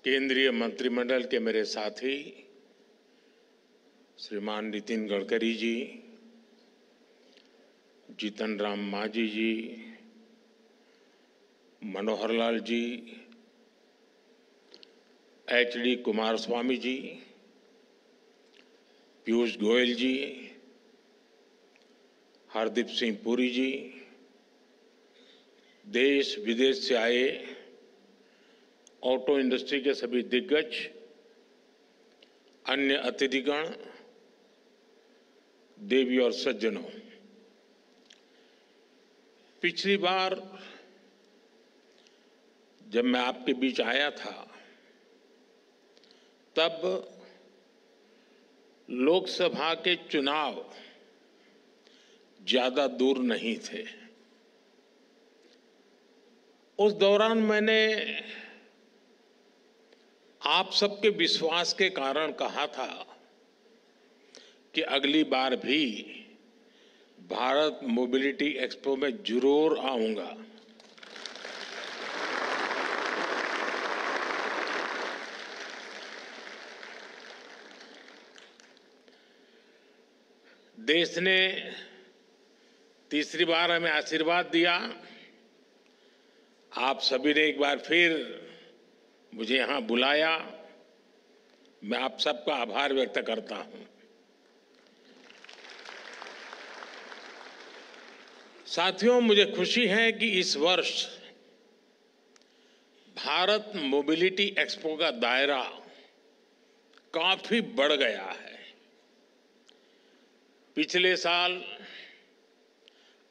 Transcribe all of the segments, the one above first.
केंद्रीय मंत्रिमंडल के मेरे साथी श्रीमान नितिन गडकरी जी, जीतन राम मांझी जी, मनोहर लाल जी, HD कुमारस्वामी जी, पीयूष गोयल जी, हरदीप सिंह पुरी जी, देश विदेश से आए ऑटो इंडस्ट्री के सभी दिग्गज, अन्य अतिथिगण, देवी और सज्जनों, पिछली बार जब मैं आपके बीच आया था तब लोकसभा के चुनाव ज्यादा दूर नहीं थे। उस दौरान मैंने आप सबके विश्वास के कारण कहा था कि अगली बार भी भारत मोबिलिटी एक्सपो में जरूर आऊंगा। देश ने तीसरी बार हमें आशीर्वाद दिया। आप सभी ने एक बार फिर मुझे यहां बुलाया। मैं आप सबका आभार व्यक्त करता हूं। साथियों, मुझे खुशी है कि इस वर्ष भारत मोबिलिटी एक्सपो का दायरा काफी बढ़ गया है। पिछले साल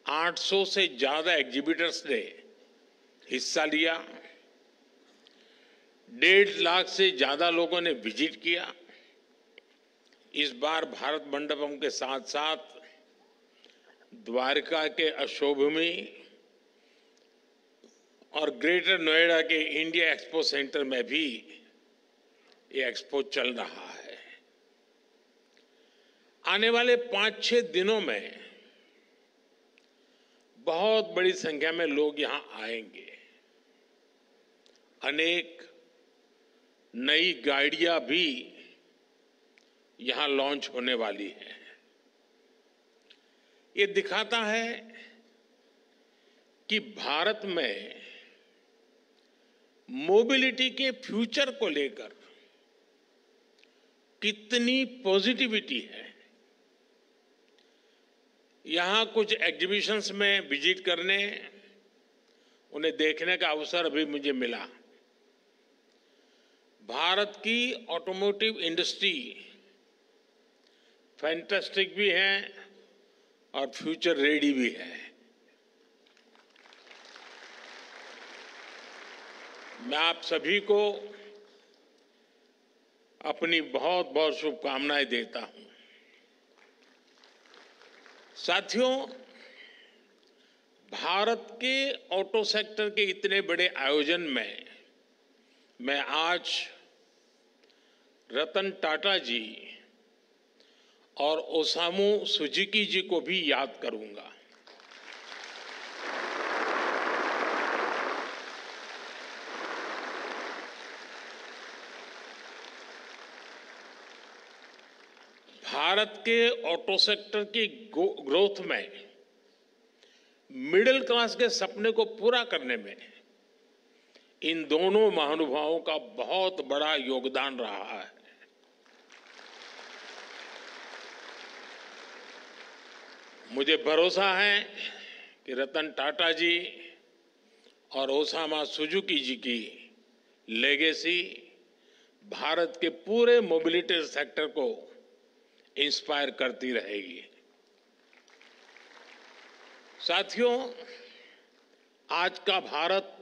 800 से ज्यादा एग्जीबिटर्स ने हिस्सा लिया। 1.5 लाख से ज्यादा लोगों ने विजिट किया। इस बार भारत मंडपम के साथ साथ द्वारका के अशोभूमि और ग्रेटर नोएडा के इंडिया एक्सपो सेंटर में भी ये एक्सपो चल रहा है। आने वाले 5-6 दिनों में बहुत बड़ी संख्या में लोग यहां आएंगे। अनेक नई गाड़ियां भी यहां लॉन्च होने वाली हैं। ये दिखाता है कि भारत में मोबिलिटी के फ्यूचर को लेकर कितनी पॉजिटिविटी है। यहां कुछ एग्जीबिशंस में विजिट करने, उन्हें देखने का अवसर अभी मुझे मिला। भारत की ऑटोमोटिव इंडस्ट्री फैंटास्टिक भी है और फ्यूचर रेडी भी है। मैं आप सभी को अपनी बहुत बहुत शुभकामनाएं देता हूं। साथियों, भारत के ऑटो सेक्टर के इतने बड़े आयोजन में मैं आज रतन टाटा जी और ओसामू सुजुकी जी को भी याद करूंगा। भारत के ऑटो सेक्टर की ग्रोथ में मिडिल क्लास के सपने को पूरा करने में इन दोनों महानुभावों का बहुत बड़ा योगदान रहा है। मुझे भरोसा है कि रतन टाटा जी और ओसामा सुजुकी जी की लेगेसी भारत के पूरे मोबिलिटी सेक्टर को इंस्पायर करती रहेगी। साथियों, आज का भारत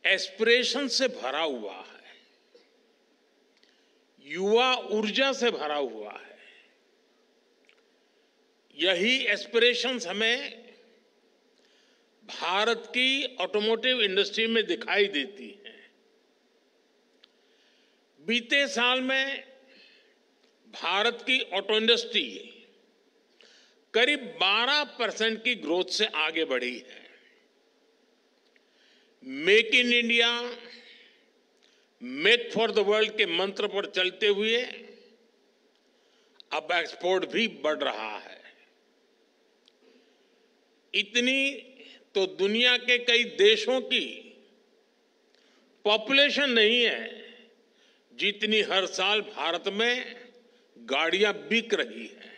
एस्पिरेशन से भरा हुआ है, युवा ऊर्जा से भरा हुआ है। यही एस्पिरेशंस हमें भारत की ऑटोमोटिव इंडस्ट्री में दिखाई देती हैं। बीते साल में भारत की ऑटो इंडस्ट्री करीब 12% की ग्रोथ से आगे बढ़ी है। Make in India, make for the world के मंत्र पर चलते हुए अब एक्सपोर्ट भी बढ़ रहा है। इतनी तो दुनिया के कई देशों की पॉपुलेशन नहीं है जितनी हर साल भारत में गाड़ियां बिक रही हैं।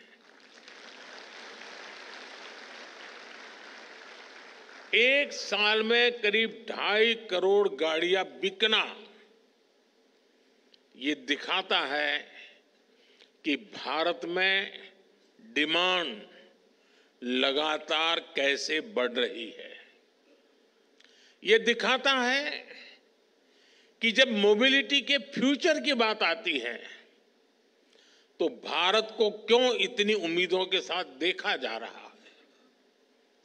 एक साल में करीब 2.5 करोड़ गाड़ियां बिकना ये दिखाता है कि भारत में डिमांड लगातार कैसे बढ़ रही है। ये दिखाता है कि जब मोबिलिटी के फ्यूचर की बात आती है तो भारत को क्यों इतनी उम्मीदों के साथ देखा जा रहा है।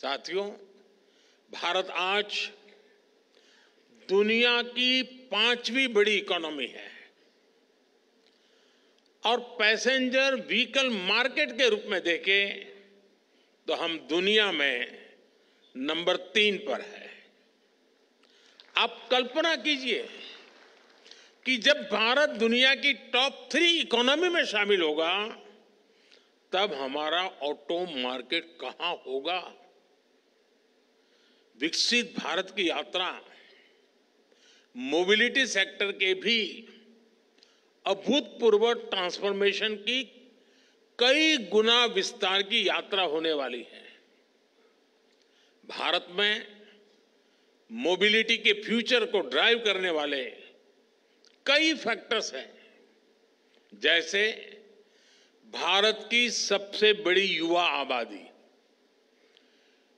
साथियों, भारत आज दुनिया की 5वीं बड़ी इकोनॉमी है और पैसेंजर व्हीकल मार्केट के रूप में देखें तो हम दुनिया में नंबर 3 पर है। आप कल्पना कीजिए कि जब भारत दुनिया की टॉप 3 इकोनॉमी में शामिल होगा तब हमारा ऑटो मार्केट कहां होगा। विकसित भारत की यात्रा मोबिलिटी सेक्टर के भी अभूतपूर्व ट्रांसफॉर्मेशन की कई गुना विस्तार की यात्रा होने वाली है। भारत में मोबिलिटी के फ्यूचर को ड्राइव करने वाले कई फैक्टर्स हैं, जैसे भारत की सबसे बड़ी युवा आबादी,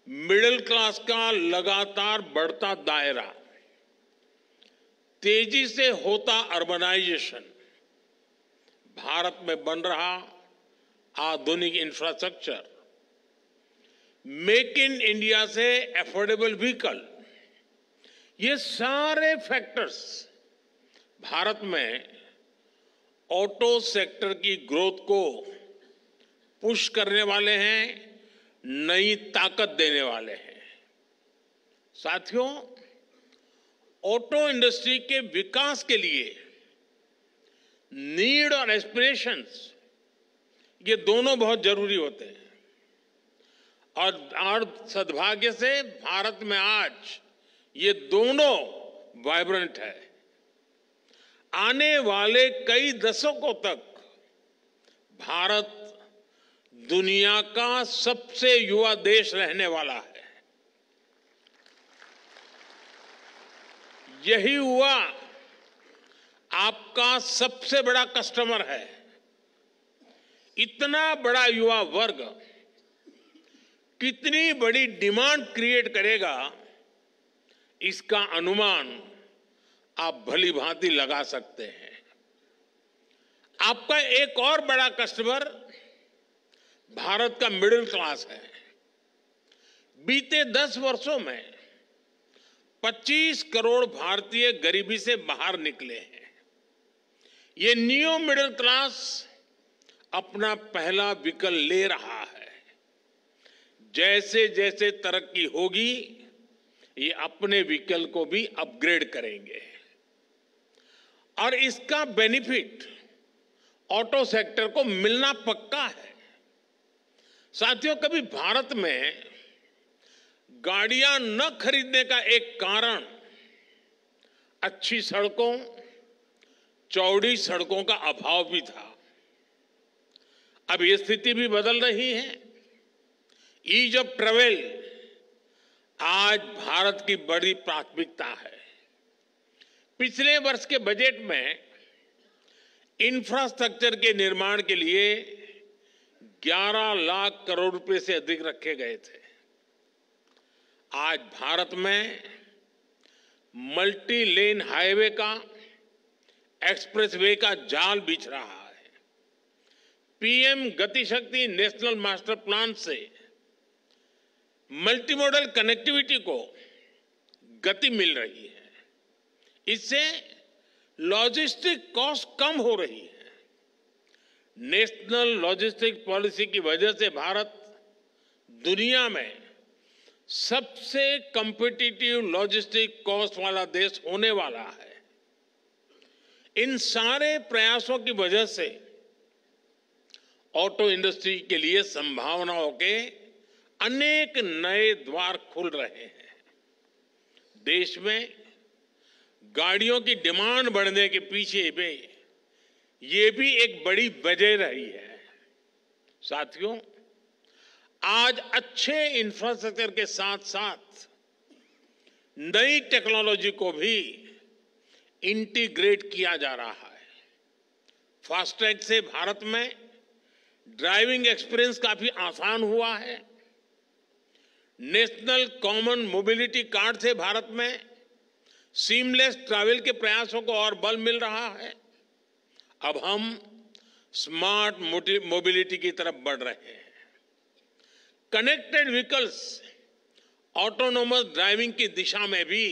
मिडिल क्लास का लगातार बढ़ता दायरा, तेजी से होता अर्बनाइजेशन, भारत में बन रहा आधुनिक इंफ्रास्ट्रक्चर, मेक इन इंडिया से अफोर्डेबल व्हीकल, ये सारे फैक्टर्स भारत में ऑटो सेक्टर की ग्रोथ को पुश करने वाले हैं, नई ताकत देने वाले हैं। साथियों, ऑटो इंडस्ट्री के विकास के लिए नीड और एस्पिरेशंस ये दोनों बहुत जरूरी होते हैं और सद्भाग्य से भारत में आज ये दोनों वाइब्रेंट है। आने वाले कई दशकों तक भारत दुनिया का सबसे युवा देश रहने वाला है। यही युवा आपका सबसे बड़ा कस्टमर है। इतना बड़ा युवा वर्ग कितनी बड़ी डिमांड क्रिएट करेगा, इसका अनुमान आप भली भांति लगा सकते हैं। आपका एक और बड़ा कस्टमर भारत का मिडिल क्लास है। बीते 10 वर्षों में 25 करोड़ भारतीय गरीबी से बाहर निकले हैं। ये न्यू मिडिल क्लास अपना पहला व्हीकल ले रहा है। जैसे जैसे तरक्की होगी ये अपने व्हीकल को भी अपग्रेड करेंगे और इसका बेनिफिट ऑटो सेक्टर को मिलना पक्का है। साथियों, कभी भारत में गाड़ियां न खरीदने का एक कारण अच्छी सड़कों, चौड़ी सड़कों का अभाव भी था। अब ये स्थिति भी बदल रही है। ईज ऑफ ट्रेवल आज भारत की बड़ी प्राथमिकता है। पिछले वर्ष के बजट में इंफ्रास्ट्रक्चर के निर्माण के लिए 11 लाख करोड़ रुपए से अधिक रखे गए थे। आज भारत में मल्टी लेन हाईवे का, एक्सप्रेसवे का जाल बिछ रहा है। पीएम गति शक्ति नेशनल मास्टर प्लान से मल्टी मॉडल कनेक्टिविटी को गति मिल रही है। इससे लॉजिस्टिक कॉस्ट कम हो रही है। नेशनल लॉजिस्टिक पॉलिसी की वजह से भारत दुनिया में सबसे कॉम्पिटिटिव लॉजिस्टिक कॉस्ट वाला देश होने वाला है। इन सारे प्रयासों की वजह से ऑटो इंडस्ट्री के लिए संभावनाओं के अनेक नए द्वार खुल रहे हैं। देश में गाड़ियों की डिमांड बढ़ने के पीछे भी ये भी एक बड़ी वजह रही है। साथियों, आज अच्छे इंफ्रास्ट्रक्चर के साथ साथ नई टेक्नोलॉजी को भी इंटीग्रेट किया जा रहा है। फास्टैग से भारत में ड्राइविंग एक्सपीरियंस काफी आसान हुआ है। नेशनल कॉमन मोबिलिटी कार्ड से भारत में सीमलेस ट्रैवल के प्रयासों को और बल मिल रहा है। अब हम स्मार्ट मोबिलिटी की तरफ बढ़ रहे हैं। कनेक्टेड व्हीकल्स, ऑटोनोमस ड्राइविंग की दिशा में भी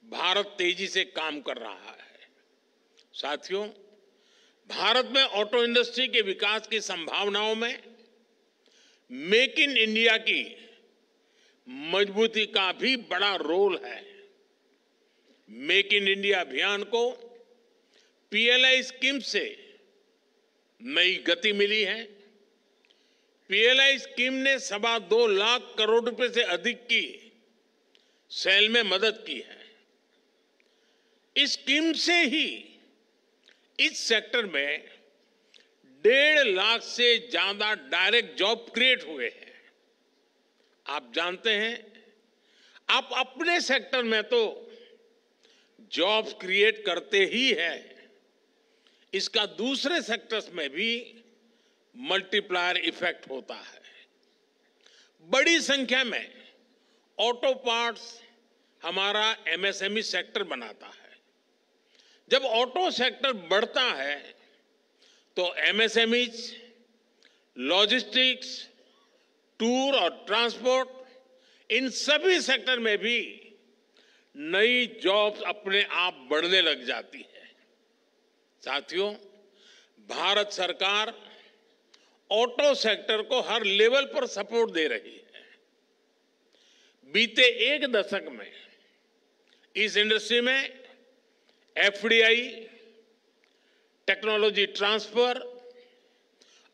भारत तेजी से काम कर रहा है। साथियों, भारत में ऑटो इंडस्ट्री के विकास की संभावनाओं में मेक इन इंडिया की मजबूती का भी बड़ा रोल है। मेक इन इंडिया अभियान को पीएलआई स्कीम से नई गति मिली है। पीएलआई स्कीम ने 2.25 लाख करोड़ रुपए से अधिक की सेल में मदद की है। इस स्कीम से ही इस सेक्टर में 1.5 लाख से ज्यादा डायरेक्ट जॉब क्रिएट हुए हैं। आप जानते हैं, आप अपने सेक्टर में तो जॉब्स क्रिएट करते ही हैं, इसका दूसरे सेक्टर्स में भी मल्टीप्लायर इफेक्ट होता है। बड़ी संख्या में ऑटो पार्ट्स हमारा एमएसएमई सेक्टर बनाता है। जब ऑटो सेक्टर बढ़ता है तो एमएसएमईज, लॉजिस्टिक्स, टूर और ट्रांसपोर्ट, इन सभी सेक्टर में भी नई जॉब्स अपने आप बढ़ने लग जाती है। साथियों, भारत सरकार ऑटो सेक्टर को हर लेवल पर सपोर्ट दे रही है। बीते 1 दशक में इस इंडस्ट्री में एफडीआई, टेक्नोलॉजी ट्रांसफर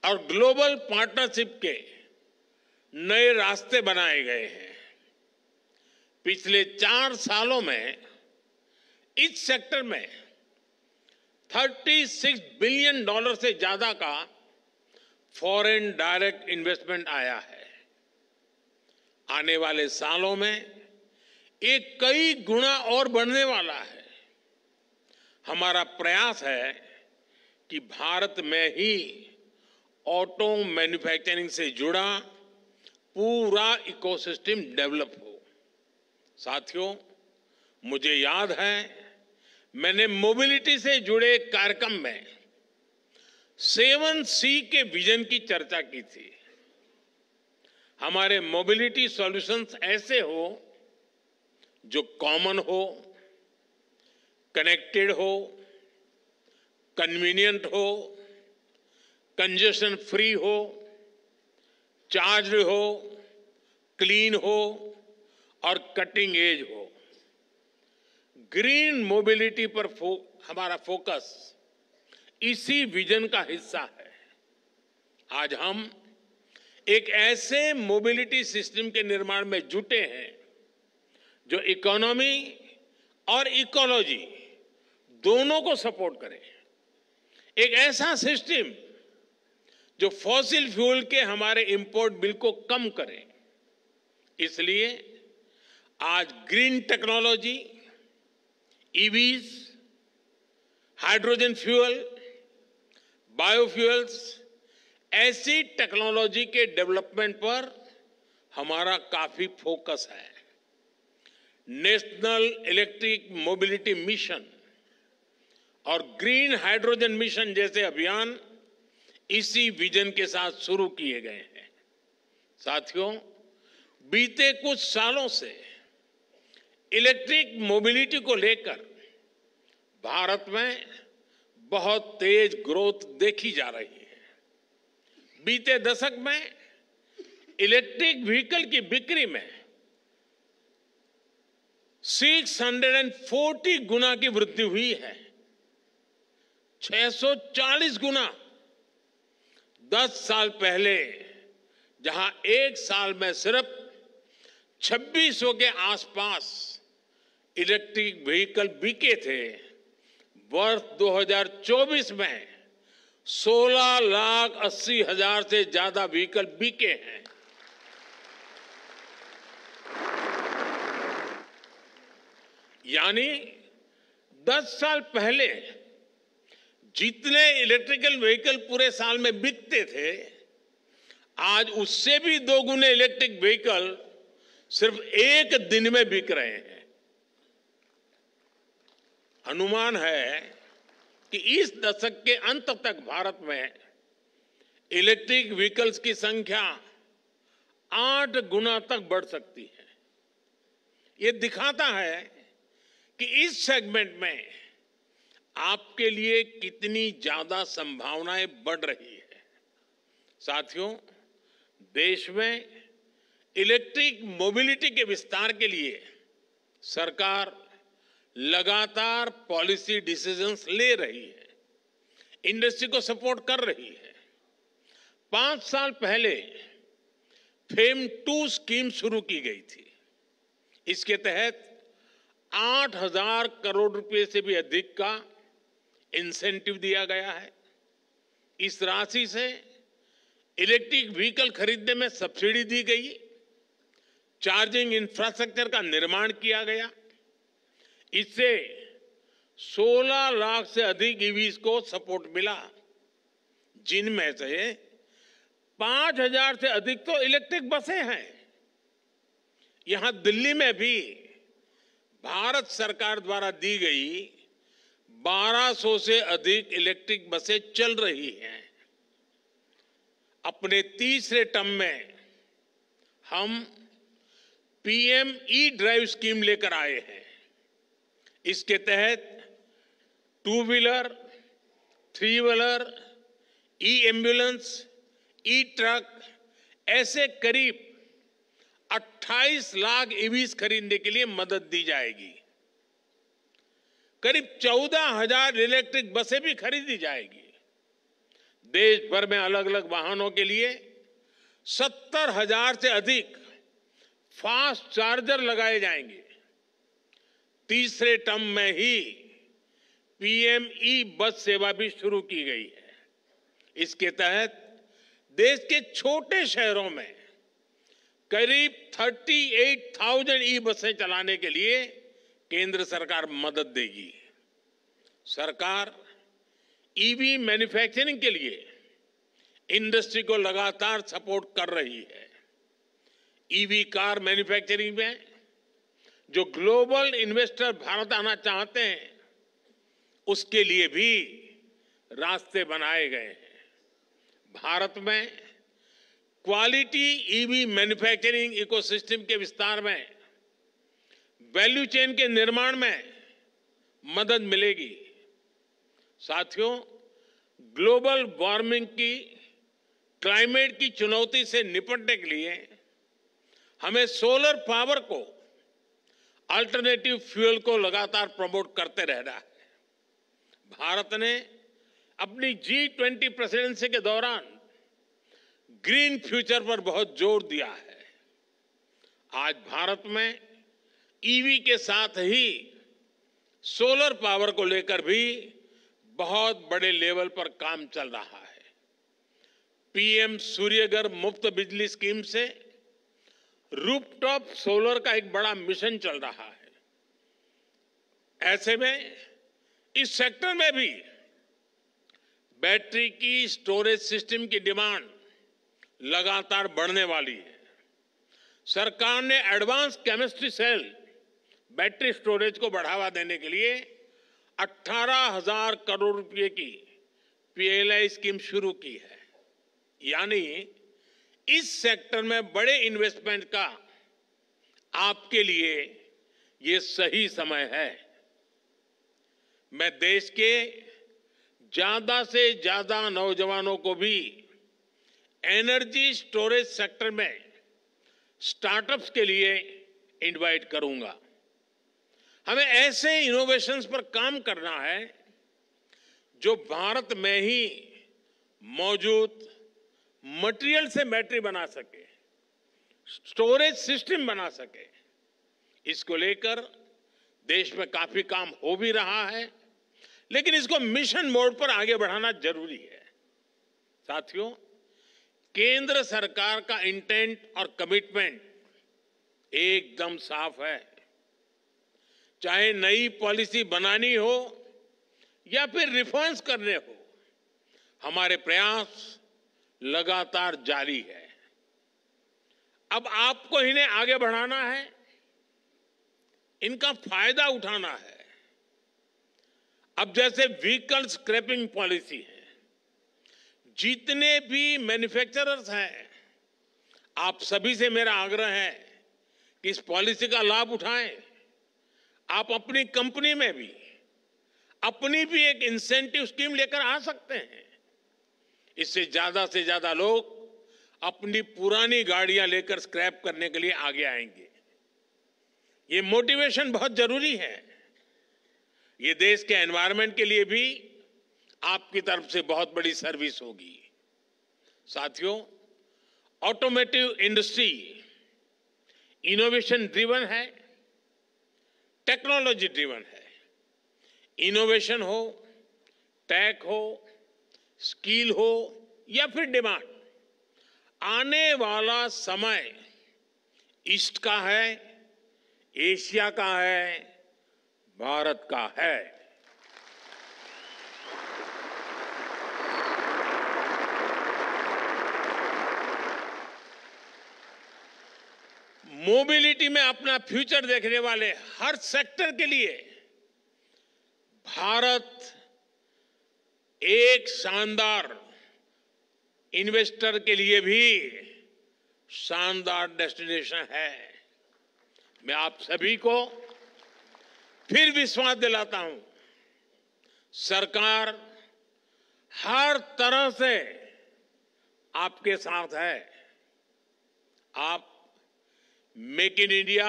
और ग्लोबल पार्टनरशिप के नए रास्ते बनाए गए हैं। पिछले 4 सालों में इस सेक्टर में $36 बिलियन से ज्यादा का फॉरेन डायरेक्ट इन्वेस्टमेंट आया है। आने वाले सालों में ये कई गुना और बढ़ने वाला है। हमारा प्रयास है कि भारत में ही ऑटो मैन्युफैक्चरिंग से जुड़ा पूरा इकोसिस्टम डेवलप हो। साथियों, मुझे याद है, मैंने मोबिलिटी से जुड़े कार्यक्रम में 7C के विजन की चर्चा की थी। हमारे मोबिलिटी सॉल्यूशंस ऐसे हो जो कॉमन हो, कनेक्टेड हो, कन्वीनियंट हो, कंजेशन फ्री हो, चार्ज हो, क्लीन हो और कटिंग एज हो। ग्रीन मोबिलिटी पर हमारा फोकस इसी विजन का हिस्सा है। आज हम एक ऐसे मोबिलिटी सिस्टम के निर्माण में जुटे हैं जो इकोनॉमी और इकोलॉजी दोनों को सपोर्ट करे। एक ऐसा सिस्टम जो फॉसिल फ्यूल के हमारे इंपोर्ट बिल को कम करे। इसलिए आज green technology, EVs, hydrogen fuel, biofuels, ऐसी टेक्नोलॉजी के डेवलपमेंट पर हमारा काफी फोकस है। नेशनल इलेक्ट्रिक मोबिलिटी मिशन और ग्रीन हाइड्रोजन मिशन जैसे अभियान इसी विजन के साथ शुरू किए गए हैं। साथियों, बीते कुछ सालों से इलेक्ट्रिक मोबिलिटी को लेकर भारत में बहुत तेज ग्रोथ देखी जा रही है। बीते दशक में इलेक्ट्रिक व्हीकल की बिक्री में 640 गुना की वृद्धि हुई है। 640 गुना 10 साल पहले जहां एक साल में सिर्फ 2600 के आसपास इलेक्ट्रिक व्हीकल बिके थे, वर्ष 2024 में 16,80,000 से ज्यादा व्हीकल बिके हैं। यानी 10 साल पहले जितने इलेक्ट्रिकल व्हीकल पूरे साल में बिकते थे, आज उससे भी 2 गुने इलेक्ट्रिक व्हीकल सिर्फ एक दिन में बिक रहे हैं। अनुमान है कि इस दशक के अंत तक भारत में इलेक्ट्रिक व्हीकल्स की संख्या 8 गुना तक बढ़ सकती है। ये दिखाता है कि इस सेगमेंट में आपके लिए कितनी ज्यादा संभावनाएं बढ़ रही है। साथियों, देश में इलेक्ट्रिक मोबिलिटी के विस्तार के लिए सरकार लगातार पॉलिसी डिसीजंस ले रही है, इंडस्ट्री को सपोर्ट कर रही है। 5 साल पहले फेम 2 स्कीम शुरू की गई थी। इसके तहत 8,000 करोड़ रुपए से भी अधिक का इंसेंटिव दिया गया है। इस राशि से इलेक्ट्रिक व्हीकल खरीदने में सब्सिडी दी गई, चार्जिंग इंफ्रास्ट्रक्चर का निर्माण किया गया। इससे 16 लाख से अधिक ईवीज को सपोर्ट मिला, जिनमें से 5,000 से अधिक तो इलेक्ट्रिक बसें हैं। यहां दिल्ली में भी भारत सरकार द्वारा दी गई 1200 से अधिक इलेक्ट्रिक बसें चल रही हैं। अपने तीसरे टर्म में हम पीएम ई ड्राइव स्कीम लेकर आए हैं। इसके तहत 2 व्हीलर, 3 व्हीलर, ई एम्बुलेंस, ई ट्रक ऐसे करीब 28 लाख ईवीज खरीदने के लिए मदद दी जाएगी। करीब 14,000 इलेक्ट्रिक बसें भी खरीदी जाएगी। देश भर में अलग अलग वाहनों के लिए 70,000 से अधिक फास्ट चार्जर लगाए जाएंगे। तीसरे टर्म में ही पीएम ई बस सेवा भी शुरू की गई है। इसके तहत देश के छोटे शहरों में करीब 38,000 ई बसें चलाने के लिए केंद्र सरकार मदद देगी। सरकार ईवी मैन्युफैक्चरिंग के लिए इंडस्ट्री को लगातार सपोर्ट कर रही है। ईवी कार मैन्युफैक्चरिंग में जो ग्लोबल इन्वेस्टर भारत आना चाहते हैं, उसके लिए भी रास्ते बनाए गए हैं। भारत में क्वालिटी ईवी मैन्युफैक्चरिंग इकोसिस्टम के विस्तार में, वैल्यू चेन के निर्माण में मदद मिलेगी। साथियों, ग्लोबल वार्मिंग की, क्लाइमेट की चुनौती से निपटने के लिए हमें सोलर पावर को, अल्टरनेटिव फ्यूल को लगातार प्रमोट करते रहना है। भारत ने अपनी G20 प्रेसिडेंसी के दौरान ग्रीन फ्यूचर पर बहुत जोर दिया है। आज भारत में ईवी के साथ ही सोलर पावर को लेकर भी बहुत बड़े लेवल पर काम चल रहा है। पीएम सूर्यघर मुफ्त बिजली स्कीम से रूफटॉप सोलर का एक बड़ा मिशन चल रहा है। ऐसे में इस सेक्टर में भी बैटरी की स्टोरेज सिस्टम की डिमांड लगातार बढ़ने वाली है। सरकार ने advance chemistry cell battery storage को बढ़ावा देने के लिए 18,000 करोड़ रुपए की पीएलआई स्कीम शुरू की है। यानी इस सेक्टर में बड़े इन्वेस्टमेंट का आपके लिए ये सही समय है। मैं देश के ज्यादा से ज्यादा नौजवानों को भी एनर्जी स्टोरेज सेक्टर में स्टार्टअप्स के लिए इनवाइट करूंगा। हमें ऐसे इनोवेशंस पर काम करना है जो भारत में ही मौजूद मटेरियल से बैटरी बना सके, स्टोरेज सिस्टम बना सके, इसको लेकर देश में काफी काम हो भी रहा है, लेकिन इसको मिशन मोड पर आगे बढ़ाना जरूरी है। साथियों, केंद्र सरकार का इंटेंट और कमिटमेंट एकदम साफ है। चाहे नई पॉलिसी बनानी हो या फिर रिफॉर्म्स करने हो, हमारे प्रयास लगातार जारी है। अब आपको इन्हें आगे बढ़ाना है, इनका फायदा उठाना है। अब जैसे व्हीकल स्क्रैपिंग पॉलिसी है, जितने भी मैन्युफैक्चरर्स हैं, आप सभी से मेरा आग्रह है कि इस पॉलिसी का लाभ उठाएं। आप अपनी कंपनी में भी अपनी भी एक इंसेंटिव स्कीम लेकर आ सकते हैं। इससे ज्यादा लोग अपनी पुरानी गाड़ियां लेकर स्क्रैप करने के लिए आगे आएंगे। ये मोटिवेशन बहुत जरूरी है। ये देश के एनवायरनमेंट के लिए भी आपकी तरफ से बहुत बड़ी सर्विस होगी। साथियों, ऑटोमोटिव इंडस्ट्री इनोवेशन ड्रिवन है, टेक्नोलॉजी ड्रिवन है। इनोवेशन हो, टेक हो, स्किल हो या फिर डिमांड, आने वाला समय ईस्ट का है, एशिया का है, भारत का है। मोबिलिटी में अपना फ्यूचर देखने वाले हर सेक्टर के लिए भारत एक शानदार, इन्वेस्टर के लिए भी शानदार डेस्टिनेशन है। मैं आप सभी को फिर विश्वास दिलाता हूं, सरकार हर तरह से आपके साथ है। आप make in India,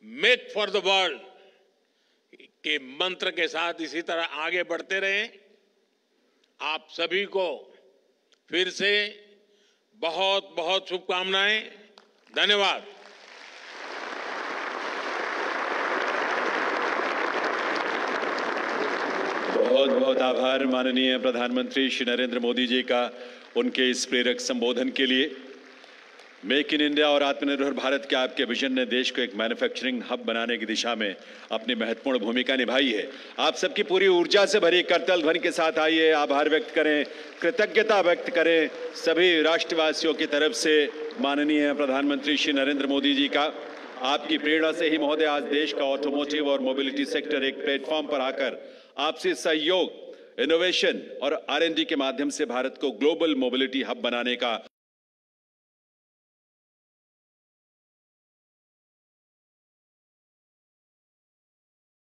make for the world के मंत्र के साथ इसी तरह आगे बढ़ते रहें। आप सभी को फिर से बहुत बहुत शुभकामनाएं। धन्यवाद। बहुत बहुत आभार माननीय प्रधानमंत्री श्री नरेंद्र मोदी जी का उनके इस प्रेरक संबोधन के लिए। मेक इन इंडिया और आत्मनिर्भर भारत के आपके विजन ने देश को एक मैन्युफैक्चरिंग हब बनाने की दिशा में अपनी महत्वपूर्ण भूमिका निभाई है। आप सबकी पूरी ऊर्जा से भरी करतल ध्वनि के साथ आइए, आभार व्यक्त करें, कृतज्ञता व्यक्त करें सभी राष्ट्रवासियों की तरफ से माननीय प्रधानमंत्री श्री नरेंद्र मोदी जी का। आपकी प्रेरणा से ही महोदय आज देश का ऑटोमोटिव और मोबिलिटी सेक्टर एक प्लेटफॉर्म पर आकर आपसी सहयोग, इनोवेशन और R&D के माध्यम से भारत को ग्लोबल मोबिलिटी हब बनाने का